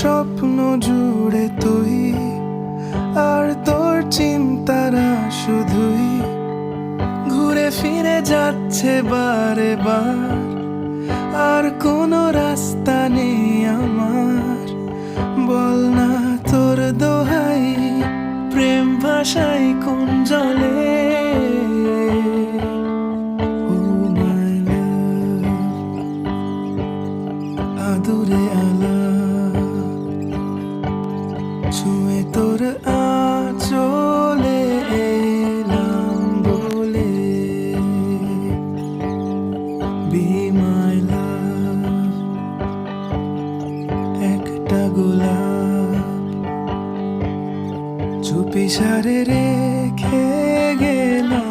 স্বপ্ন জুড়ে তুই, আর তোর চিন্তারা শুধুই ঘুরে ফিরে যাচ্ছে বারে বার। আর কোনো রাস্তা নেই আমার, বল না তোর দোহাই, প্রেম ভাষাই কোন জলে। আদুরে আলা ছুঁয়ে তোর আঁচলে এলাম বলে, বি মাই লাভ। একটা গোলাপ চুপি সারে রেখে গেলাম